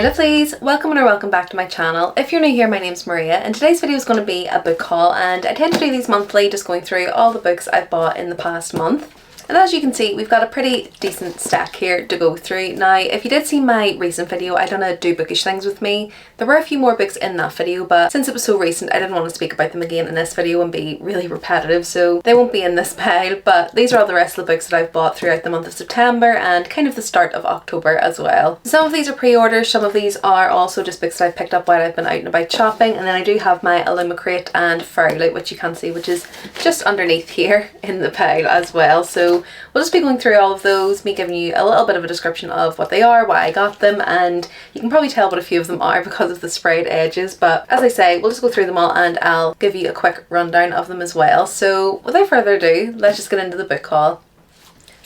Hi lovelies, welcome or welcome back to my channel. If you're new here, my name's Maria and today's video is going to be a book haul, and I tend to do these monthly, just going through all the books I've bought in the past month. And as you can see, we've got a pretty decent stack here to go through. Now, if you did see my recent video, I done a do bookish things with me. There were a few more books in that video, but since it was so recent, I didn't want to speak about them again in this video and be really repetitive, so they won't be in this pile. But these are all the rest of the books that I've bought throughout the month of September and kind of the start of October as well. Some of these are pre-orders, some of these are also just books that I've picked up while I've been out and about shopping, and then I do have my Illumicrate and Fairylight, which you can see, which is just underneath here in the pile as well. So we'll just be going through all of those, me giving you a little bit of a description of what they are, why I got them, and you can probably tell what a few of them are because of the sprayed edges. But as I say, we'll just go through them all and I'll give you a quick rundown of them as well. So without further ado, let's just get into the book haul.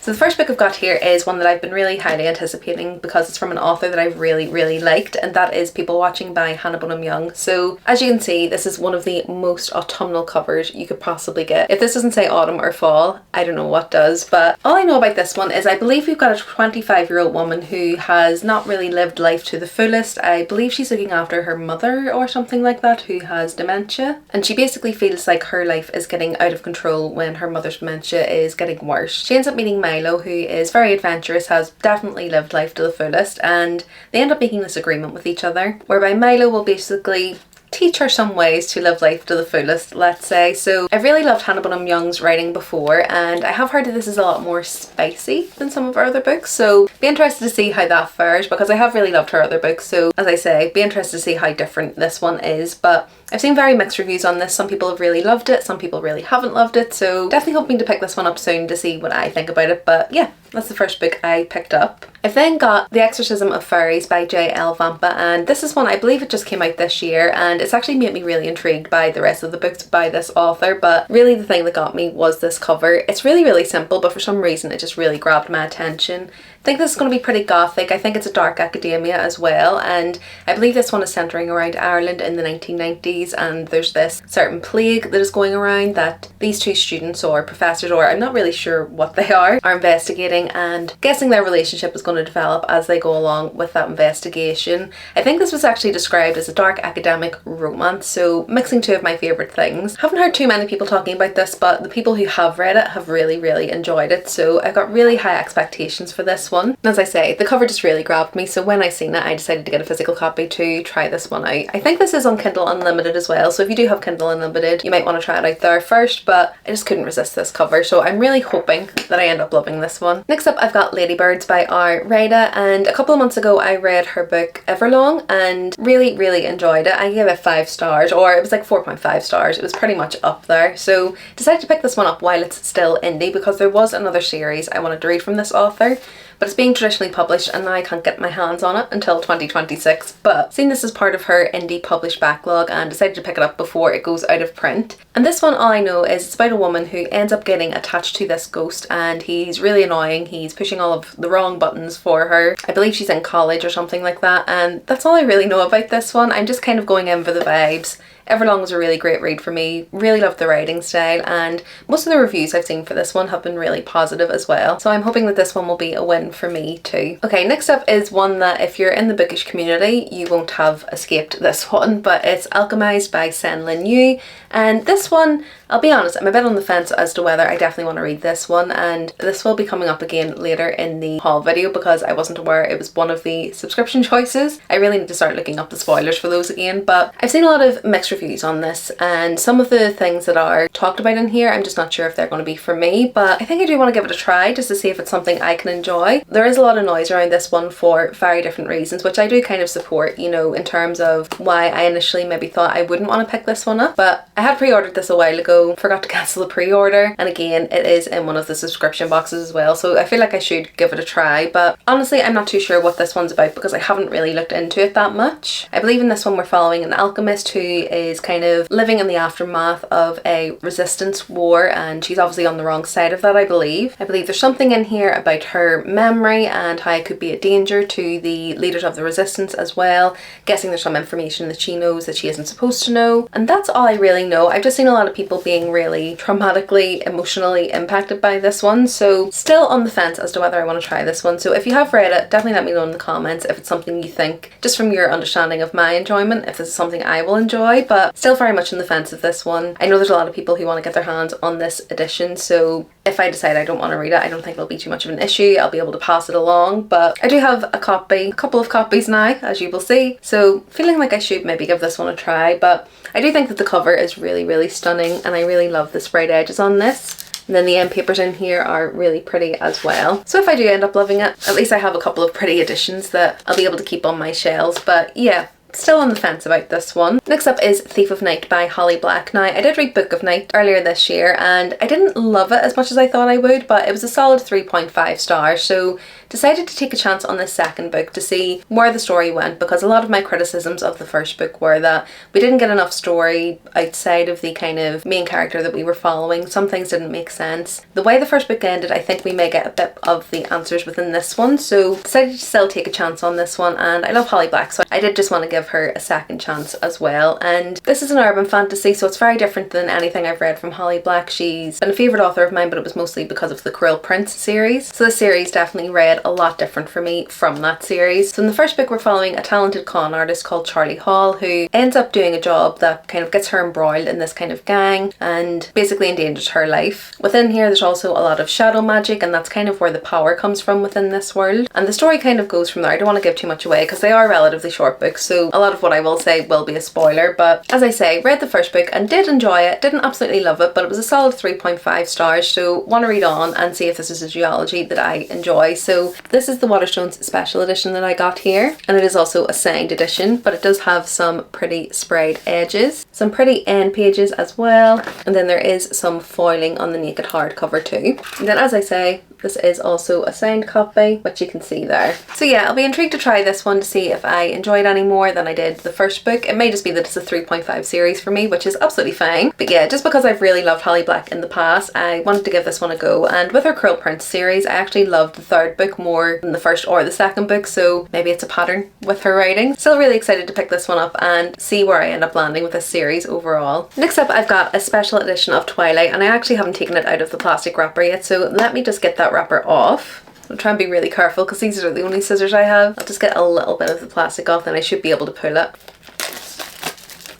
So the first book I've got here is one that I've been really highly anticipating because it's from an author that I've really liked, and that is People Watching by Hannah Bonham-Young. So as you can see, this is one of the most autumnal covers you could possibly get. If this doesn't say autumn or fall, I don't know what does. But all I know about this one is I believe we've got a 25-year-old woman who has not really lived life to the fullest. I believe she's looking after her mother or something like that who has dementia, and she basically feels like her life is getting out of control when her mother's dementia is getting worse. She ends up meeting Milo, who is very adventurous, has definitely lived life to the fullest, and they end up making this agreement with each other whereby Milo will basically teach her some ways to live life to the fullest, let's say. So I've really loved Hannah Bonham-Young's writing before, and I have heard that this is a lot more spicy than some of her other books, so be interested to see how that fares because I have really loved her other books. So as I say, be interested to see how different this one is. But I've seen very mixed reviews on this. Some people have really loved it, some people really haven't loved it, so definitely hoping to pick this one up soon to see what I think about it. But yeah, that's the first book I picked up. I've then got The Exorcism of Fairies by J.L. Vampa, and this is one, I believe it just came out this year, and it's actually made me really intrigued by the rest of the books by this author. But really the thing that got me was this cover. It's really simple, but for some reason it just really grabbed my attention. I think this is going to be pretty gothic. I think it's a dark academia as well, and I believe this one is centering around Ireland in the 1990s, and there's this certain plague that is going around that these two students or professors, or I'm not really sure what they are investigating, and guessing their relationship is going to develop as they go along with that investigation. I think this was actually described as a dark academic romance, so mixing two of my favourite things. Haven't heard too many people talking about this, but the people who have read it have really enjoyed it, so I've got really high expectations for this one. And as I say, the cover just really grabbed me, so when I seen it I decided to get a physical copy to try this one out. I think this is on Kindle Unlimited as well, so if you do have Kindle Unlimited you might want to try it out there first, but I just couldn't resist this cover, so I'm really hoping that I end up loving this one. Next up I've got Ladybirds by R. Rada, and a couple of months ago I read her book Everlong and really enjoyed it. I gave it 5 stars, or it was like 4.5 stars. It was pretty much up there, so decided to pick this one up while it's still indie because there was another series I wanted to read from this author, but it's being traditionally published and now I can't get my hands on it until 2026. But seeing this as part of her indie published backlog and decided to pick it up before it goes out of print. And this one, all I know is it's about a woman who ends up getting attached to this ghost, and he's really annoying. He's pushing all of the wrong buttons for her. I believe she's in college or something like that, and that's all I really know about this one. I'm just kind of going in for the vibes. Everlong was a really great read for me, really loved the writing style, and most of the reviews I've seen for this one have been really positive as well, so I'm hoping that this one will be a win for me too. Okay, next up is one that if you're in the bookish community you won't have escaped this one, but it's Alchemized by Sen Lin Yu, and this one, I'll be honest, I'm a bit on the fence as to whether I definitely want to read this one, and this will be coming up again later in the haul video because I wasn't aware it was one of the subscription choices. I really need to start looking up the spoilers for those again, but I've seen a lot of mixed reviews on this, and some of the things that are talked about in here I'm just not sure if they're going to be for me, but I think I do want to give it a try just to see if it's something I can enjoy. There is a lot of noise around this one for very different reasons, which I do kind of support, you know, in terms of why I initially maybe thought I wouldn't want to pick this one up. But I had pre-ordered this a while ago, forgot to cancel the pre-order, and again it is in one of the subscription boxes as well, so I feel like I should give it a try. But honestly I'm not too sure what this one's about because I haven't really looked into it that much. I believe in this one we're following an alchemist who is kind of living in the aftermath of a resistance war, and she's obviously on the wrong side of that, I believe. I believe there's something in here about her memory and how it could be a danger to the leaders of the resistance as well. Guessing there's some information that she knows that she isn't supposed to know. And that's all I really know. I've just seen a lot of people being really traumatically, emotionally impacted by this one, so still on the fence as to whether I want to try this one. So if you have read it, definitely let me know in the comments if it's something you think, just from your understanding of my enjoyment, if this is something I will enjoy, but still very much in the fence of this one. I know there's a lot of people who want to get their hands on this edition, so if I decide I don't want to read it, I don't think it'll be too much of an issue. I'll be able to pass it along, but I do have a couple of copies now, as you will see, so feeling like I should maybe give this one a try. But I do think that the cover is really, really stunning, and I really love the sprayed edges on this. And then the end papers in here are really pretty as well. So if I do end up loving it, at least I have a couple of pretty editions that I'll be able to keep on my shelves. But yeah, still on the fence about this one. Next up is Thief of Night by Holly Black. Now, I did read Book of Night earlier this year and I didn't love it as much as I thought I would, but it was a solid 3.5 stars. So decided to take a chance on this second book to see where the story went, because a lot of my criticisms of the first book were that we didn't get enough story outside of the kind of main character that we were following. Some things didn't make sense. The way the first book ended, I think we may get a bit of the answers within this one, so decided to still take a chance on this one. And I love Holly Black, so I did just want to give her a second chance as well. And this is an urban fantasy, so it's very different than anything I've read from Holly Black. She's been a favourite author of mine, but it was mostly because of the Cruel Prince series, so this series definitely read a lot different for me from that series. So in the first book we're following a talented con artist called Charlie Hall, who ends up doing a job that kind of gets her embroiled in this kind of gang and basically endangers her life. Within here there's also a lot of shadow magic, and that's kind of where the power comes from within this world, and the story kind of goes from there. I don't want to give too much away because they are relatively short books, so a lot of what I will say will be a spoiler. But as I say, read the first book and did enjoy it. Didn't absolutely love it, but it was a solid 3.5 stars, so want to read on and see if this is a duology that I enjoy. So this is the Waterstones special edition that I got here, and it is also a signed edition, but it does have some pretty sprayed edges, some pretty end pages as well, and then there is some foiling on the naked hardcover too. And then, as I say, this is also a signed copy, which you can see there. So yeah, I'll be intrigued to try this one to see if I enjoy it any more than I did the first book. It may just be that it's a 3.5 series for me, which is absolutely fine. But yeah, just because I've really loved Holly Black in the past, I wanted to give this one a go. And with her Cruel Prince series, I actually loved the third book more than the first or the second book, so maybe it's a pattern with her writing. Still really excited to pick this one up and see where I end up landing with this series overall. Next up, I've got a special edition of Twilight, and I actually haven't taken it out of the plastic wrapper yet, so let me just get that wrapper off. I'll try and be really careful because these are the only scissors I have. I'll just get a little bit of the plastic off, then I should be able to pull it.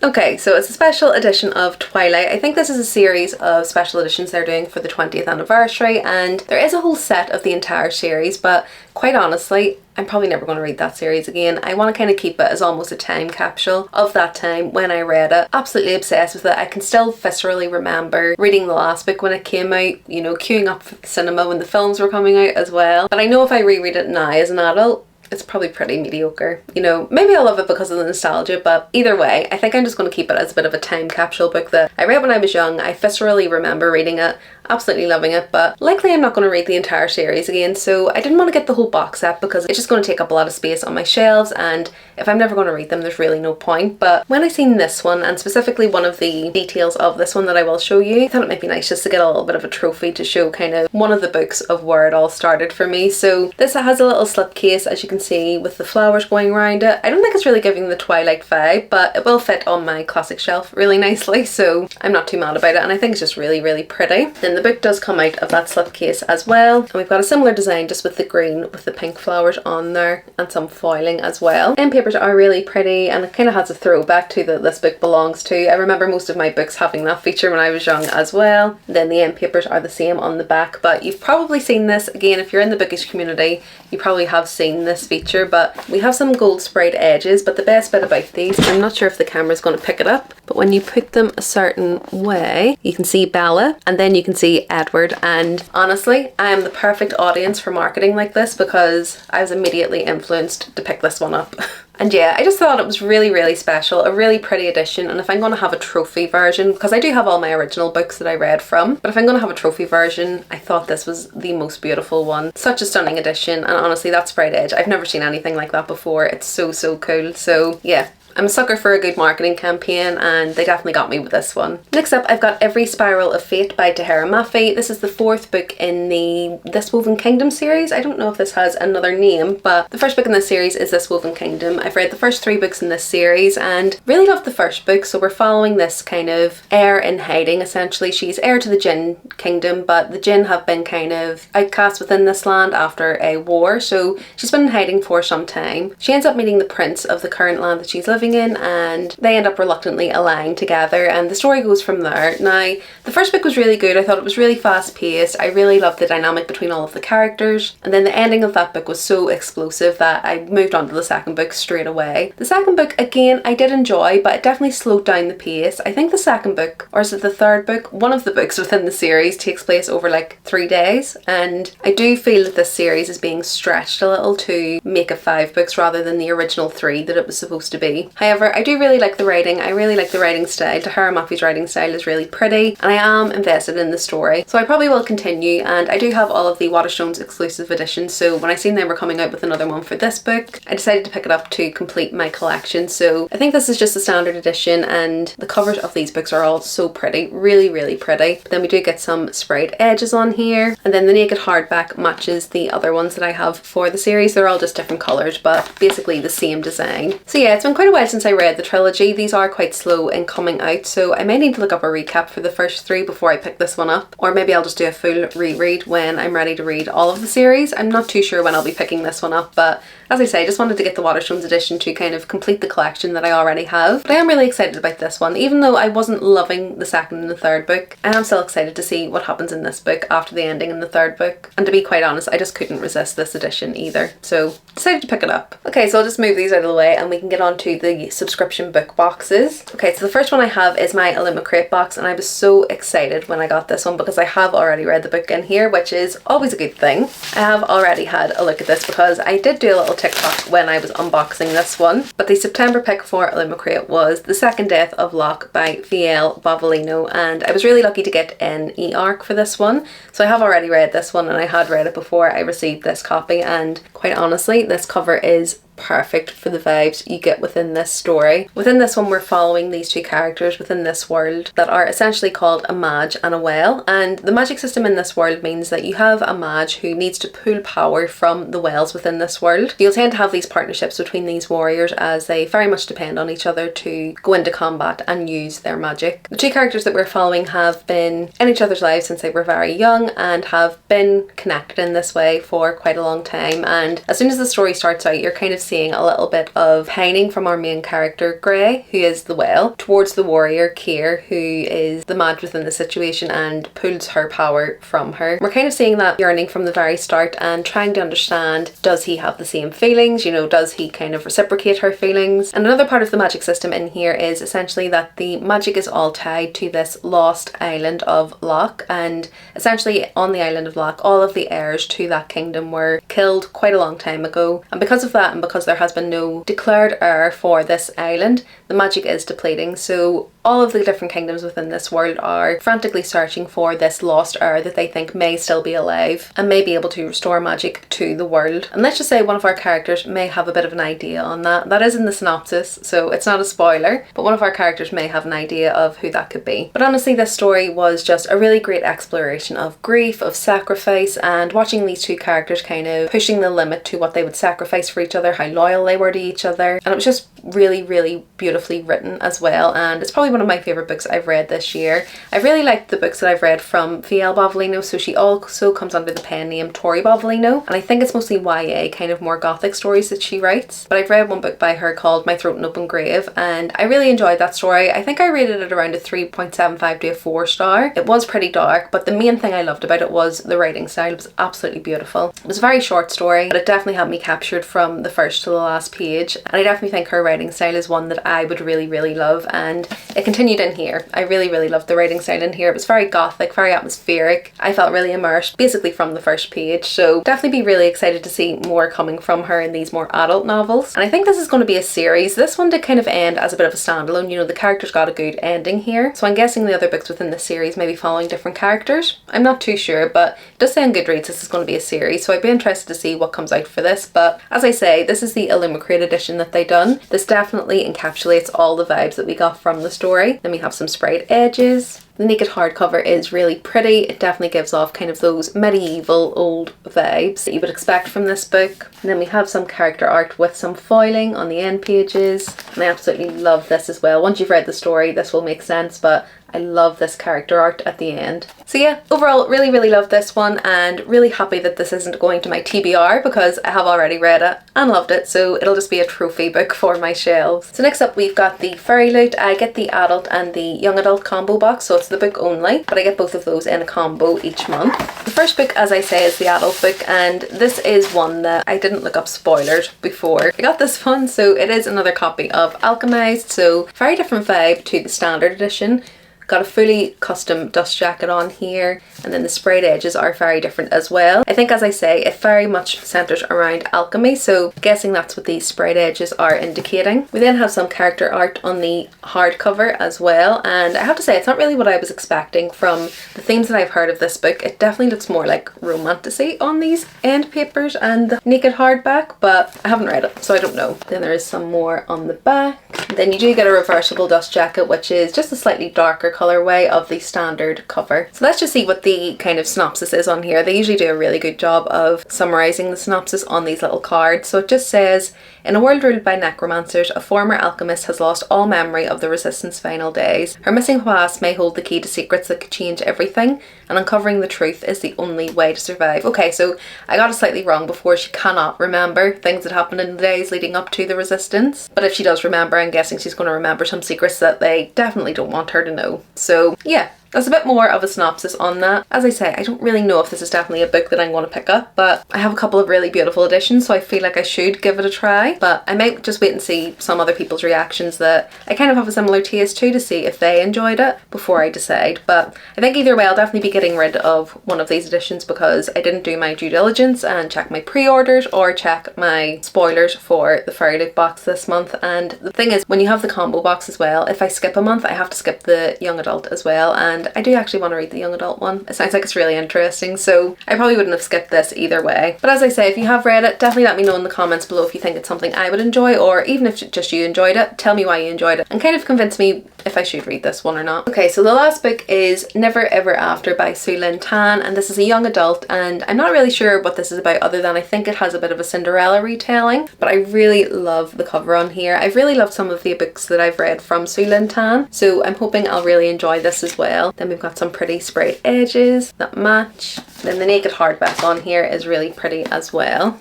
Okay, so it's a special edition of Twilight. I think this is a series of special editions they're doing for the 20th anniversary, and there is a whole set of the entire series, but quite honestly, I'm probably never going to read that series again. I want to kind of keep it as almost a time capsule of that time when I read it. Absolutely obsessed with it. I can still viscerally remember reading the last book when it came out, you know, queuing up for the cinema when the films were coming out as well. But I know if I reread it now as an adult, it's probably pretty mediocre. You know, maybe I'll love it because of the nostalgia, but either way, I think I'm just going to keep it as a bit of a time capsule book that I read when I was young. I viscerally remember reading it, absolutely loving it, but likely I'm not going to read the entire series again, so I didn't want to get the whole box set because it's just going to take up a lot of space on my shelves, and if I'm never going to read them, there's really no point. But when I seen this one, and specifically one of the details of this one that I will show you, I thought it might be nice just to get a little bit of a trophy to show kind of one of the books of where it all started for me. So this has a little slipcase, as you can see, with the flowers going around it. I don't think it's really giving the Twilight vibe, but it will fit on my classic shelf really nicely, so I'm not too mad about it, and I think it's just really, really pretty. Then the book does come out of that slipcase as well, and we've got a similar design just with the green with the pink flowers on there and some foiling as well. End papers are really pretty, and it kind of has a throwback to that this book belongs to. I remember most of my books having that feature when I was young as well. Then the end papers are the same on the back, but you've probably seen this again if you're in the bookish community. You probably have seen this feature, but we have some gold sprayed edges. But the best bit about these, I'm not sure if the camera's going to pick it up, but when you put them a certain way, you can see Bella and then you can see Edward, and honestly, I am the perfect audience for marketing like this because I was immediately influenced to pick this one up. And yeah, I just thought it was really, really special, a really pretty edition, and if I'm going to have a trophy version, because I do have all my original books that I read from, but if I'm going to have a trophy version, I thought this was the most beautiful one. Such a stunning edition, and honestly, that sprayed edge, I've never seen anything like that before. It's so, so cool. So yeah, I'm a sucker for a good marketing campaign, and they definitely got me with this one. Next up, I've got Every Spiral of Fate by Tahira Mafi. This is the 4th book in the This Woven Kingdom series. I don't know if this has another name, but the first book in this series is This Woven Kingdom. I've read the first 3 books in this series and really loved the first book. So we're following this kind of heir in hiding, essentially. She's heir to the Jinn kingdom, but the Jinn have been kind of outcast within this land after a war, so she's been in hiding for some time. She ends up meeting the prince of the current land that she's living in, and they end up reluctantly allying together, and the story goes from there. Now, the first book was really good. I thought it was really fast paced. I really loved the dynamic between all of the characters, and then the ending of that book was so explosive that I moved on to the second book straight away. The second book, again, I did enjoy, but it definitely slowed down the pace. I think the second book, or is it the third book? One of the books within the series takes place over like 3 days, and I do feel that this series is being stretched a little to make it 5 books rather than the original 3 that it was supposed to be. However, I do really like the writing. I really like the writing style. Tahira Mafi's writing style is really pretty, and I am invested in the story, so I probably will continue. And I do have all of the Waterstones exclusive editions, so when I seen they were coming out with another one for this book, I decided to pick it up to complete my collection. So I think this is just a standard edition, and the covers of these books are all so pretty, really, really pretty. But then we do get some sprayed edges on here, and then the naked hardback matches the other ones that I have for the series. They're all just different colours, but basically the same design. So yeah, it's been quite a while since I read the trilogy. These are quite slow in coming out, so I may need to look up a recap for the first 3 before I pick this one up, or maybe I'll just do a full reread when I'm ready to read all of the series. I'm not too sure when I'll be picking this one up, but as I say, I just wanted to get the Waterstones edition to kind of complete the collection that I already have. But I am really excited about this one. Even though I wasn't loving the second and the third book, I am still excited to see what happens in this book after the ending in the third book. And to be quite honest, I just couldn't resist this edition either, so decided to pick it up. Okay, so I'll just move these out of the way and we can get on to the subscription book boxes. Okay, so the first one I have is my Illumicrate box, and I was so excited when I got this one because I have already read the book in here, which is always a good thing. I have already had a look at this because I did do a little TikTok when I was unboxing this one, but the September pick for Illumicrate was The Second Death of Locke by V.L. Bovalino, and I was really lucky to get an e-arc for this one. So I have already read this one, and I had read it before I received this copy, and quite honestly, this cover is perfect for the vibes you get within this story. Within this one, we're following these 2 characters within this world that are essentially called a mage and a well, and the magic system in this world means that you have a mage who needs to pull power from the wells within this world. You'll tend to have these partnerships between these warriors as they very much depend on each other to go into combat and use their magic. The 2 characters that we're following have been in each other's lives since they were very young and have been connected in this way for quite a long time, and as soon as the story starts out, you're kind of seeing a little bit of pining from our main character Grey, who is the well, towards the warrior Keir, who is the mage within the situation and pulls her power from her. We're kind of seeing that yearning from the very start and trying to understand, does he have the same feelings? You know, does he kind of reciprocate her feelings? And another part of the magic system in here is essentially that the magic is all tied to this lost island of Locke, and essentially on the island of Locke, all of the heirs to that kingdom were killed quite a long time ago, and because of that, and because there has been no declared heir for this island, the magic is depleting. So all of the different kingdoms within this world are frantically searching for this lost heir that they think may still be alive and may be able to restore magic to the world. And let's just say one of our characters may have a bit of an idea on that. That is in the synopsis, so it's not a spoiler, but one of our characters may have an idea of who that could be. But honestly, this story was just a really great exploration of grief, of sacrifice, and watching these 2 characters kind of pushing the limit to what they would sacrifice for each other, how loyal they were to each other. And it was just really, really beautifully written as well, and it's probably one of my favourite books I've read this year. I really liked the books that I've read from V.L. Bovalino, so she also comes under the pen name Tori Bovalino, and I think it's mostly YA, kind of more gothic stories that she writes. But I've read one book by her called My Throat and Open Grave, and I really enjoyed that story. I think I rated it around a 3.75 to a 4 star. It was pretty dark, but the main thing I loved about it was the writing style. It was absolutely beautiful. It was a very short story, but it definitely had me captured from the first to the last page, and I definitely think her writing style is one that I would really, really love, and it continued in here. I really, really loved the writing style in here. It was very gothic, very atmospheric. I felt really immersed basically from the first page, so definitely be really excited to see more coming from her in these more adult novels. And I think this is going to be a series. This one did kind of end as a bit of a standalone, you know, the characters got a good ending here, so I'm guessing the other books within the series may be following different characters. I'm not too sure, but it does say on Goodreads this is going to be a series, so I'd be interested to see what comes out for this. But as I say, this is the Illumicrate edition that they done. This definitely encapsulates all the vibes that we got from the story. Then we have some sprayed edges. The naked hardcover is really pretty. It definitely gives off kind of those medieval old vibes that you would expect from this book. And then we have some character art with some foiling on the end pages. And I absolutely love this as well. Once you've read the story, this will make sense, but I love this character art at the end. So yeah, overall really love this one, and really happy that this isn't going to my TBR because I have already read it and loved it, so it'll just be a trophy book for my shelves. So next up we've got the Fairy Loot. I get the adult and the young adult combo box, so it's the book only, but I get both of those in a combo each month. The first book, as I say, is the adult book, and this is one that I didn't look up spoilers before I got this one, so it is another copy of Alchemized, so very different vibe to the standard edition. Got a fully custom dust jacket on here, and then the sprayed edges are very different as well. I think, as I say, it very much centres around alchemy, so guessing that's what these sprayed edges are indicating. We then have some character art on the hardcover as well, and I have to say it's not really what I was expecting from the themes that I've heard of this book. It definitely looks more like romantasy on these end papers and the naked hardback, but I haven't read it, so I don't know. Then there is some more on the back. Then you do get a reversible dust jacket, which is just a slightly darker colorway of the standard cover. So let's just see what the kind of synopsis is on here. They usually do a really good job of summarizing the synopsis on these little cards. So it just says, in a world ruled by necromancers, a former alchemist has lost all memory of the Resistance final days. Her missing past may hold the key to secrets that could change everything, and uncovering the truth is the only way to survive. Okay, so I got it slightly wrong before. She cannot remember things that happened in the days leading up to the Resistance, but if she does remember, I'm guessing she's going to remember some secrets that they definitely don't want her to know. So yeah, that's a bit more of a synopsis on that. As I say, I don't really know if this is definitely a book that I'm going to pick up, but I have a couple of really beautiful editions, so I feel like I should give it a try. But I might just wait and see some other people's reactions that I kind of have a similar taste to see if they enjoyed it before I decide. But I think either way I'll definitely be getting rid of one of these editions because I didn't do my due diligence and check my pre-orders or check my spoilers for the Fairy Loot box this month. And the thing is, when you have the combo box as well, if I skip a month I have to skip the young adult as well, and I do actually want to read the young adult one. It sounds like it's really interesting, so I probably wouldn't have skipped this either way. But as I say, if you have read it, definitely let me know in the comments below if you think it's something I would enjoy, or even if just you enjoyed it, tell me why you enjoyed it and kind of convince me if I should read this one or not. Okay, so the last book is Never Ever After by Sue Lynn Tan, and this is a young adult, and I'm not really sure what this is about other than I think it has a bit of a Cinderella retelling, but I really love the cover on here. I've really loved some of the books that I've read from Sue Lynn Tan, so I'm hoping I'll really enjoy this as well. Then we've got some pretty sprayed edges that match. Then the naked hardback on here is really pretty as well.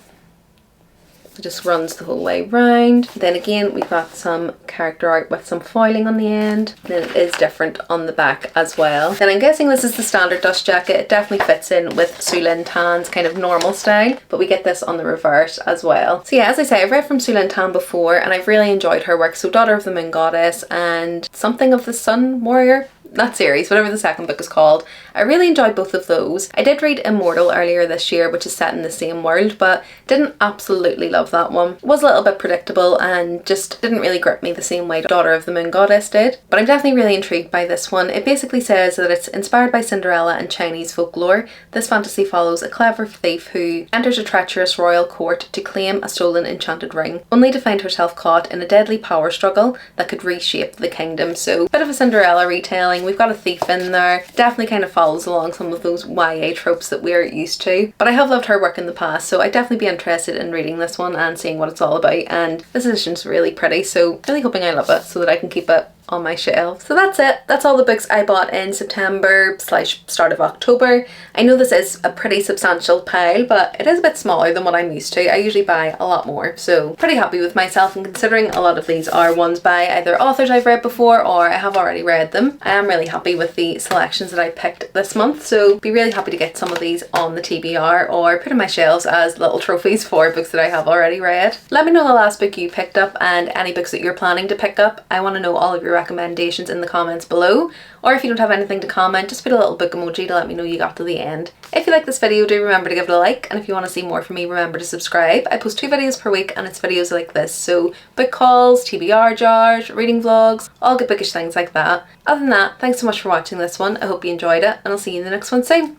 It just runs the whole way round. Then again we've got some character art with some foiling on the end. Then it is different on the back as well. Then I'm guessing this is the standard dust jacket. It definitely fits in with Sue Lynn Tan's kind of normal style, but we get this on the reverse as well. So yeah, as I say, I've read from Sue Lynn Tan before and I've really enjoyed her work. So Daughter of the Moon Goddess and Something of the Sun Warrior, that series, whatever the second book is called. I really enjoyed both of those. I did read Immortal earlier this year, which is set in the same world, but didn't absolutely love that one. It was a little bit predictable and just didn't really grip me the same way Daughter of the Moon Goddess did. But I'm definitely really intrigued by this one. It basically says that it's inspired by Cinderella and Chinese folklore. This fantasy follows a clever thief who enters a treacherous royal court to claim a stolen enchanted ring, only to find herself caught in a deadly power struggle that could reshape the kingdom. So a bit of a Cinderella retelling. We've got a thief in there. Definitely kind of follows along some of those YA tropes that we're used to. But I have loved her work in the past, so I'd definitely be interested in reading this one and seeing what it's all about. And this edition's really pretty, so really hoping I love it so that I can keep it on my shelf. So that's it. That's all the books I bought in September / start of October. I know this is a pretty substantial pile, but it is a bit smaller than what I'm used to. I usually buy a lot more, so pretty happy with myself, and considering a lot of these are ones by either authors I've read before or I have already read them, I am really happy with the selections that I picked this month, so be really happy to get some of these on the TBR or put in my shelves as little trophies for books that I have already read. Let me know the last book you picked up and any books that you're planning to pick up. I want to know all of your recommendations in the comments below, or if you don't have anything to comment, just put a little book emoji to let me know you got to the end. If you like this video, do remember to give it a like, and if you want to see more from me, remember to subscribe. I post 2 videos per week and it's videos like this, so book hauls, TBR jars, reading vlogs, all good bookish things like that. Other than that, thanks so much for watching this one. I hope you enjoyed it, and I'll see you in the next one soon.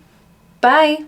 Bye!